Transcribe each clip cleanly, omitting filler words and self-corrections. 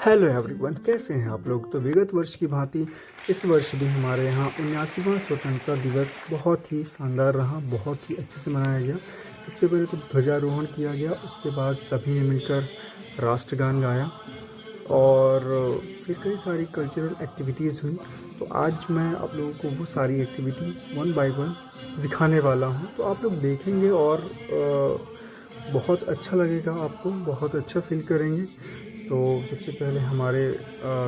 Hello everyone, कैसे हैं आप लोग। तो विगत वर्ष की भांति इस वर्ष भी हमारे यहाँ 79वां स्वतंत्रता दिवस बहुत ही शानदार रहा, बहुत ही अच्छे से मनाया गया। सबसे पहले तो ध्वजारोहण किया गया, उसके बाद सभी ने मिलकर राष्ट्रगान गाया और फिर कई सारी कल्चरल एक्टिविटीज़ हुई। तो आज मैं आप लोगों को वो सारी एक्टिविटी वन बाय वन दिखाने वाला हूँ, तो आप लोग देखेंगे और बहुत अच्छा लगेगा, आपको बहुत अच्छा फील करेंगे। तो सबसे पहले हमारे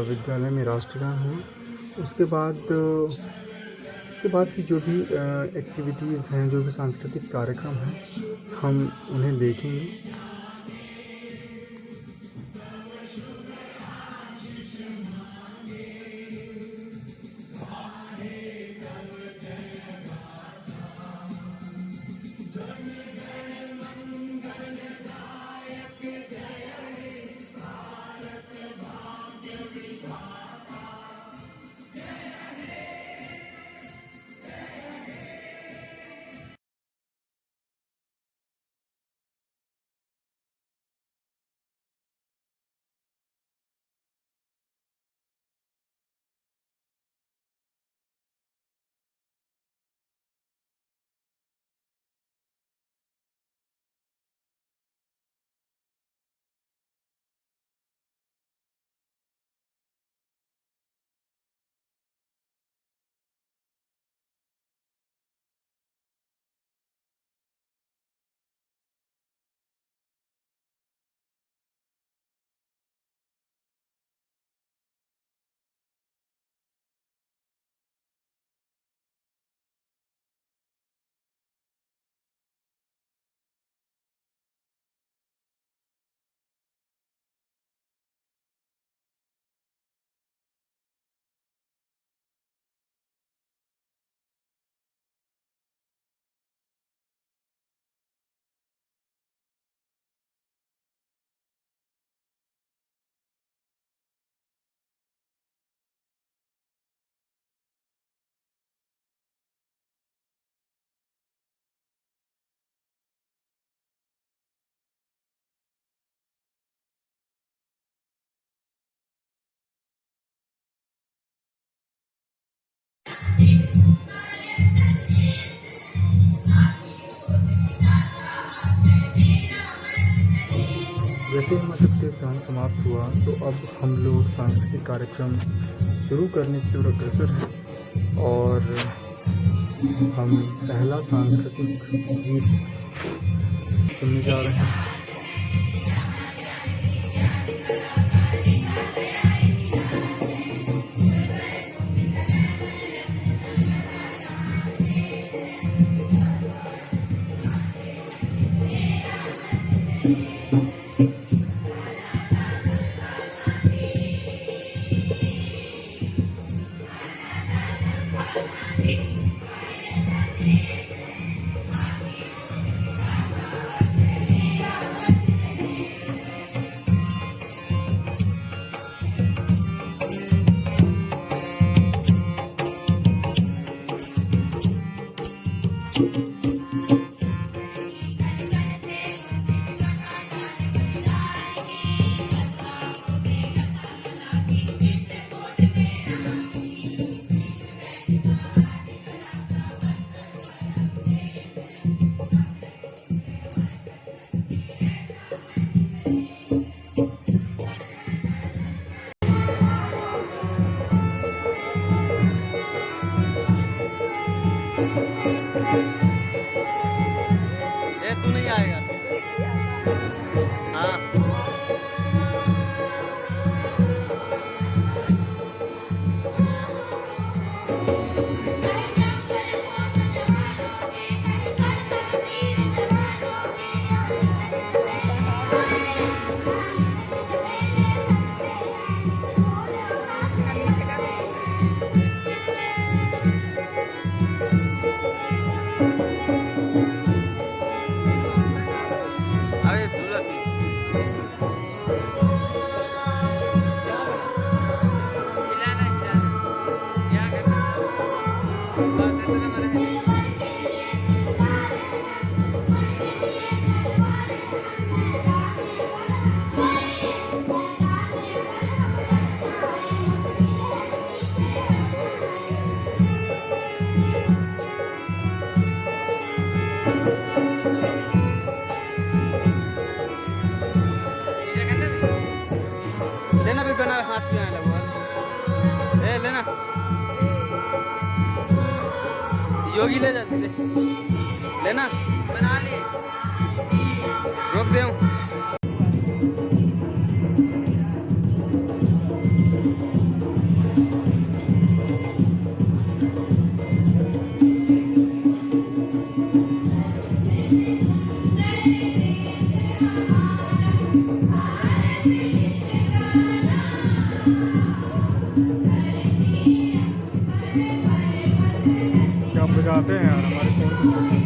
विद्यालय में राष्ट्रगान हुआ, उसके बाद की जो भी एक्टिविटीज़ हैं, जो भी सांस्कृतिक कार्यक्रम हैं, हम उन्हें देखेंगे। जैसे ही मध्य प्रदेश गान समाप्त हुआ, तो अब हम लोग सांस्कृतिक कार्यक्रम शुरू करने की ओर अग्रसर हैं और हम पहला सांस्कृतिक गीत सुनने जा रहे हैं। ये तू नहीं आएगा। हाँ भी बना हाथ क्यों आने लगा? ए लेना, योगी ले जा, लेना, बना ले, रोक दे हूँ। क्या बजाते हैं यार हमारे फोन पे।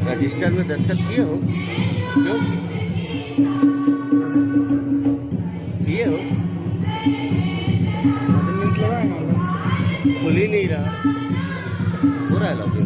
रजिस्टर में दस्तखत किए हो? क्यों किए हो? खुल ही नहीं रहा, हो रहा है लॉगिन।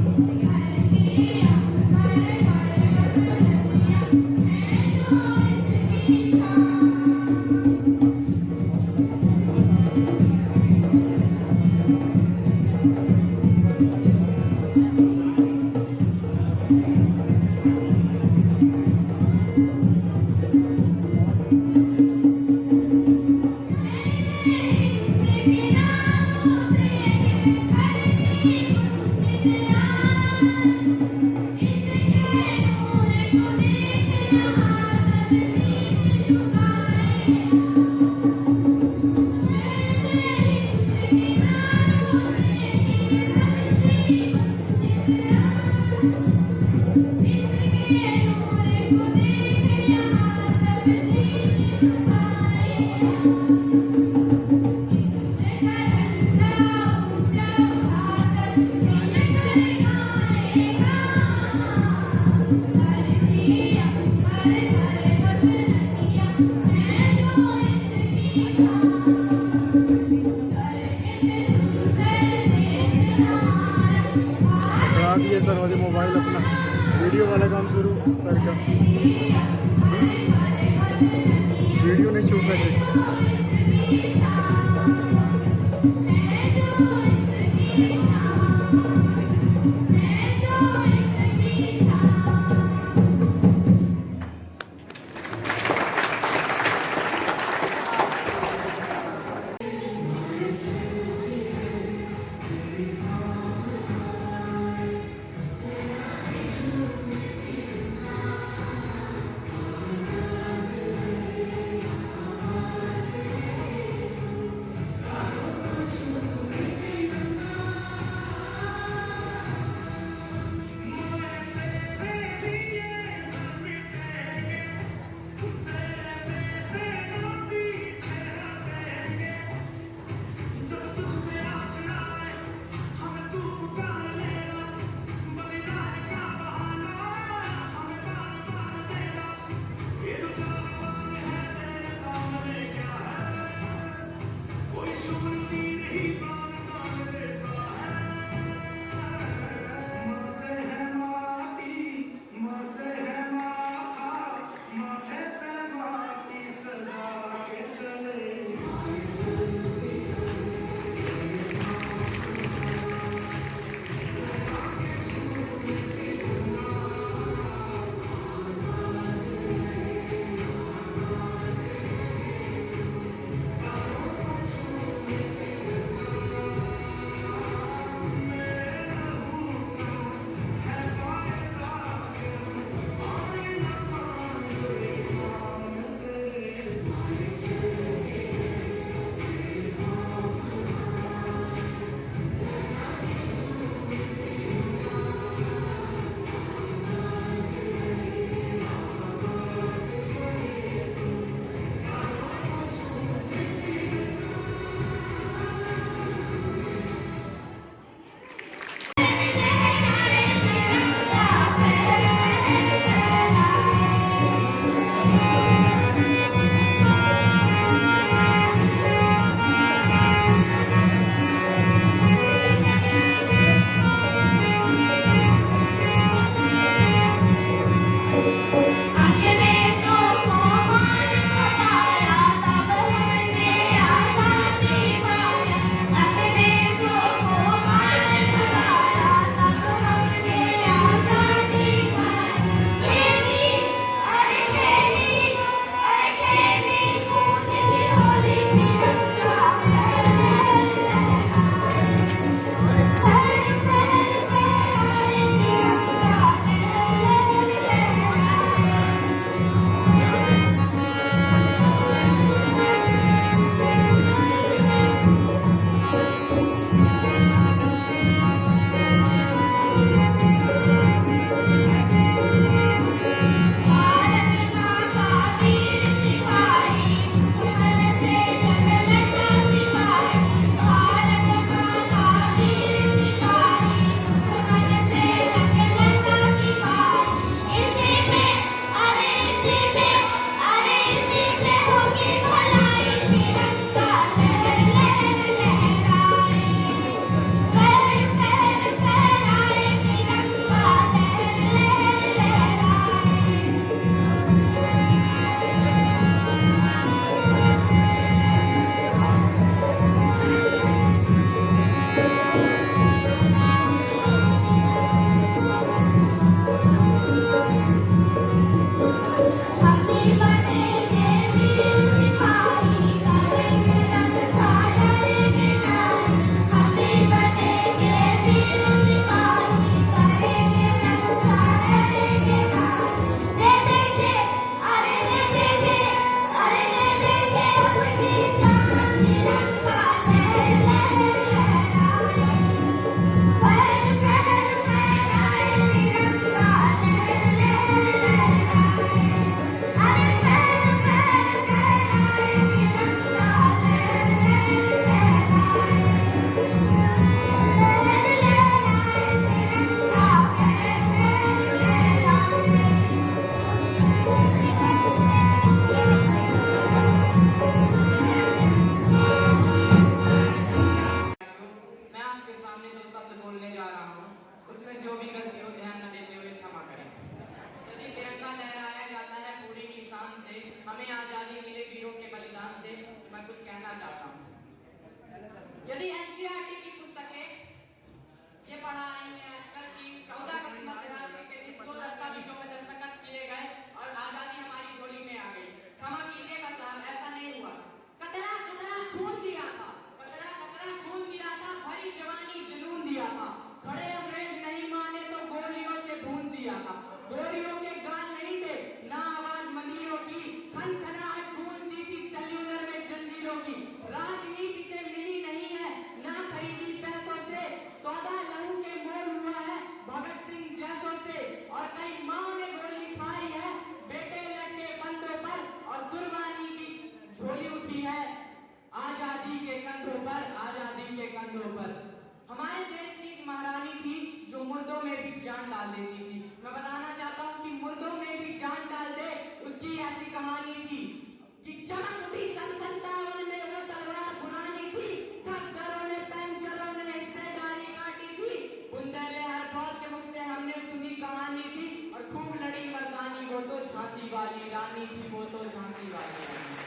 मोबाइल अपना वीडियो वाला काम शुरू करके वीडियो नहीं छूटना चाहिए। बोलने जा रहा हूँ उसमें जो भी गलती हो ध्यान न देते हुए क्षमा करें। यदि तिरंगा लहराया जाता है पूरी की शान से, हमें आजादी मिले वीरों के बलिदान से, तो मैं कुछ कहना चाहता हूँ। यदि एनसीईआरटी की पुस्तकें ये पढ़ा रही है आजकल की 14 अगस्त मध्यरात्रि के दिन 2 दस्तावेजों में दस्तखत किए गए और आजादी हमारी झोली में आ गई। क्षमा कीजिएगा साहब, ऐसा नहीं हुआ। कतरा कतरा खून दिया था, कतरा कतरा खून दिया था, भरी जवानी जुनून दिया था। खड़े अंग्रेज नहीं माने तो गोलियों से भून दिया था। गोलियों के गाल नहीं थे ना आवाज मंदिरों की, खनखनाहट गूंजती थी सेल्यूलर में जंजीरों की। राजनीति से मिली नहीं है ना खरीदी पैसों से, सौदा लहू के मोल हुआ है भगत सिंह जैसों से। और कई माओ ने गोली खाई है बेटे लड़के कंधों पर, और कुर्बानी की झोली उठी है आजादी के कंधों पर, आजादी के कंधों पर। हमारे देश की एक महारानी थी जो मुर्दों में भी जान डाल देती थी। मैं बताना चाहता हूँ कि मुर्दों में भी जान डाल दे, उसकी ऐसी कहानी थी कि चमक उठी सन 57 में वो तलवार पुरानी थी, खद्दरों ने पैंचरों ने हिस्सेदारी काटी थी। बुंदेले हर दौर के मुख से हमने सुनी कहानी थी, और खूब लड़ी मर्दानी वो तो झांसी वाली रानी थी, वो तो झांसी वाली रानी।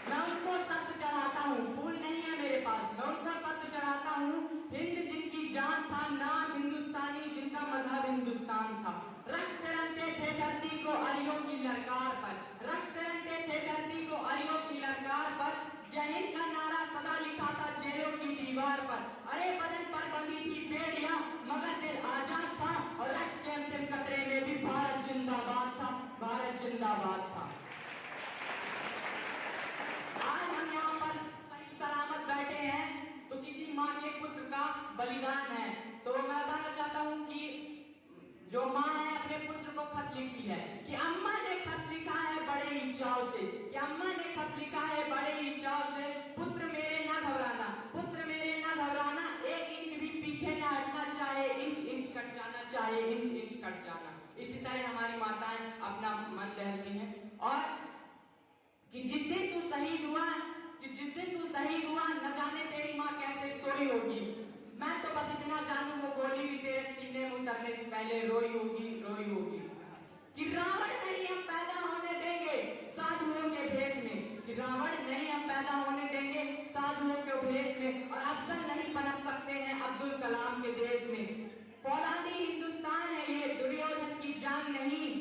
मैं उनको सत्य चढ़ाता हूँ, फूल नहीं है मेरे पास, मैं उनको सत्य चढ़ाता हूँ। हिंद जिनकी जान था, नाम हिंदुस्तानी जिनका मजहब हिंदुस्तान था। रक्त से रंगते थे धरती को अरियों की ललकार पर, रक्त से रंगते थे धरती को अरियों की ललकार पर। जय हिंद का नारा सदा लिखा था जेलों की दीवार पर। अरे बदन पर बंधी थी बेड़ियां मगर दिल आजाद था, और रक्त के अंतिम कतरे में भी भारत जिंदाबाद था, भारत जिंदाबाद था। आज हम यहाँ पर सही सलामत बैठे हैं तो किसी माँ के पुत्र का बलिदान है। तो मैं बताना चाहता हूँ कि जो माँ है अपने पुत्र को खत लिखती है कि अम्मा ने खत लिखा है बड़े ही चाव से, कि अम्मा ने खत लिखा है बड़े ही चाव से। पुत्र मेरे ना घबराना, पुत्र मेरे ना घबराना, 1 इंच भी पीछे ना हटना, चाहे इंच इंच कट जाना, चाहे इंच इंच कट जाना। इसी तरह हमारी माताएं अपना मन लहरती हैं। और कि जिस दिन तू शहीद हुआ, कि जिस दिन तू शहीद हुआ, न जाने तेरी माँ कैसे सोई होगी। मैं तो बस इतना जानूं वो गोली भी तेरे सीने में उतरने से पहले रोई होगी, रोई होगी। कि रावण नहीं हम पैदा होने देंगे साधुओं के भेष में, कि रावण नहीं हम पैदा होने देंगे साधुओं के भेष में, और अफजल नहीं पनप सकते हैं अब्दुल कलाम के देश में। फौलादी हिंदुस्तान है ये दुर्योधन की जान नहीं,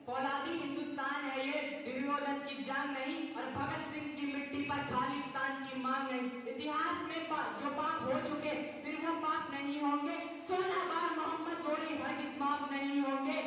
फौलादी हिंदुस्तान है ये दुर्योधन की जान नहीं, और भगत सिंह की मिट्टी पर खालिस्तान की मांग नहीं। इतिहास में जो पाप हो चुके फिर वो पाप नहीं होंगे। 16 बार मोहम्मद गोली हरगिज़ माफ नहीं होंगे।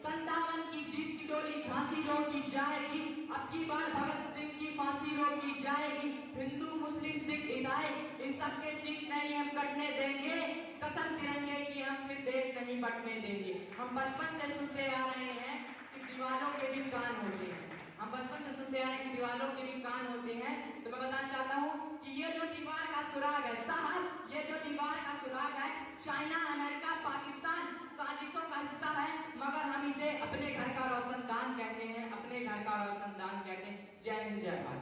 57 की जीत की डोली झांसी रोकी जाएगी, अब की बार भगत सिंह की फांसी रोकी जाएगी। हिंदू मुस्लिम सिख ईसाई इन सबके शीश नहीं हम कटने देंगे, कसम तिरंगे की हम फिर देश नहीं बटने देंगे। हम बचपन से सुनते आ रहे हैं कि दीवारों के भी कान होते हैं, हम बचपन से सुनते आ रहे हैं कि दीवारों के भी कान होते हैं। तो मैं बताना चाहता हूँ कि ये जो दीवार का सुराग है साहब, ये जो दीवार का सुराग है, चाइना अमेरिका पाकिस्तान साजिशों का हिस्सा है, मगर हम इसे अपने घर का रोशनदान कहते हैं, अपने घर का रोशनदान कहते हैं। जय हिंद जय भारत।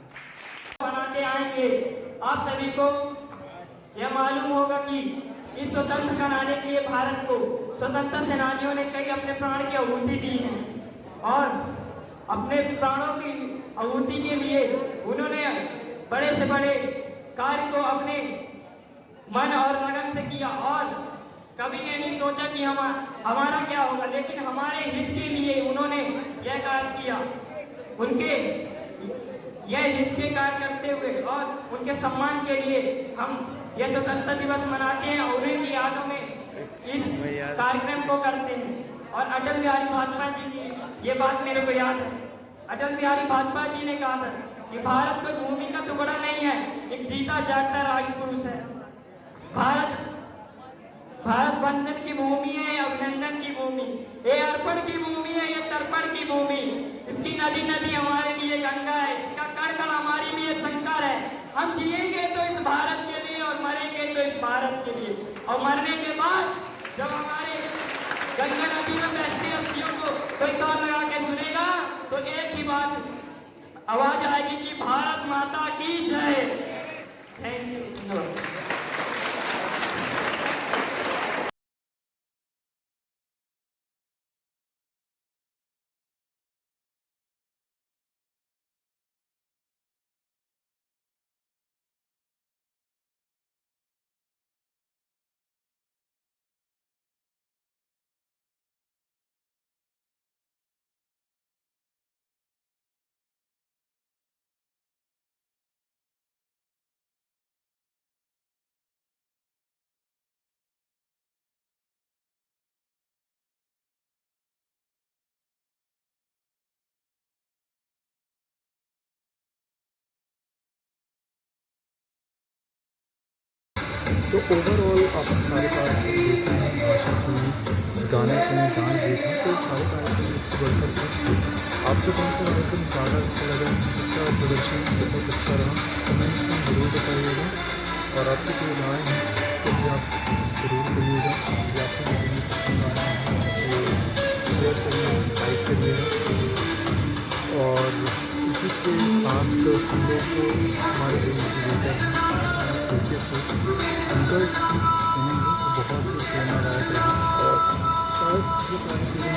बनाते आएंगे। आप सभी को यह मालूम होगा कि इस स्वतंत्र कराने के लिए भारत को स्वतंत्रता सेनानियों ने कई अपने प्राण की आहुति दी है, और अपने प्राणों की आहुति के लिए उन्होंने बड़े से बड़े कार्य को अपने मन और लगन से किया, और कभी ये नहीं सोचा कि हमारा क्या होगा, लेकिन हमारे हित के लिए उन्होंने यह कार्य किया। उनके यह हित के कार्य करते हुए और उनके सम्मान के लिए हम यह स्वतंत्रता दिवस मनाते हैं, और उन्हीं की यादों में इस कार्यक्रम को करते हैं। और अटल बिहारी वाजपेयी जी की ये बात मेरे को याद है। अटल बिहारी वाजपेयी जी ने कहा था कि भारत कोई भूमि का टुकड़ा नहीं है, एक जीता जागता राजपुरुष है। भारत वंदन की भूमि है, अभिनंदन की भूमि, ये अर्पण की भूमि है, ये तर्पण की भूमि। इसकी नदी नदी हमारे लिए गंगा है, इसका कण कण हमारे लिए शंकर है। हम जिएंगे तो इस भारत के लिए और मरेंगे तो इस भारत के लिए। और मरने के बाद जब हमारे गंगा नदी में बहती अस्थियों को कोई कान लगा के सुनेगा तो एक ही बात आवाज आएगी कि भारत माता की जय। Thank you. तो ओवरऑल आप सारे कार्यक्रम देख रहे हैं, भाषण सुनी, गाने सुने, डांस देखा, तो सारे कार्यक्रम इससे बढ़कर थे। आपको कौन सा कार्यक्रम ज़्यादा अच्छा लगा, जिसका प्रदर्शन बहुत अच्छा रहा, कमेंट्स में ज़रूर बताइएगा। और आपकी कोई राय है तो भी आप ज़रूर करिएगा। यदि आपको वीडियो पसंद आया है तो शेयर करिएगा, लाइक करिएगा। और इसी के साथ हम लोग को हमारे जो मोटिवेटर हैं तरीके से उनका सुनेंगे तो बहुत ही प्रेरणादायक रहा। और शायद ये सारी चीज़ें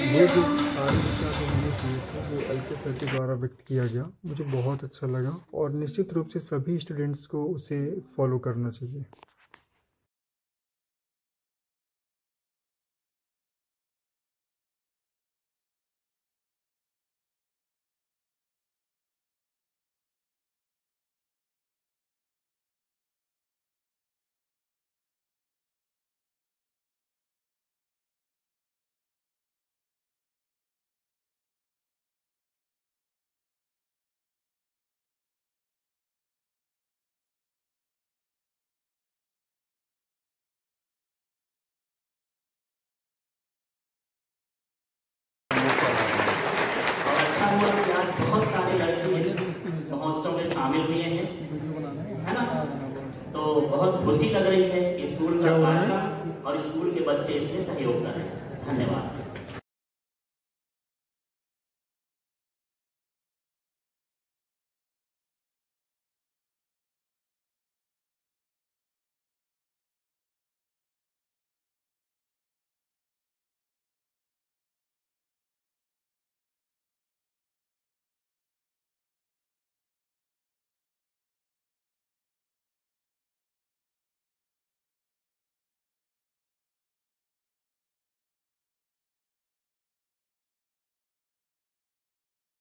ये जो सारे विचार जो मैंने किए थे वो एलके सर के द्वारा व्यक्त किया गया, मुझे बहुत अच्छा लगा और निश्चित रूप से सभी स्टूडेंट्स को उसे फॉलो करना चाहिए। और अच्छा हुआ कि आज बहुत सारे लड़के इस महोत्सव में शामिल हुए हैं, है ना। तो बहुत खुशी लग रही है, स्कूल का कार्यक्रम और स्कूल के बच्चे इसमें सहयोग कर रहे हैं। धन्यवाद।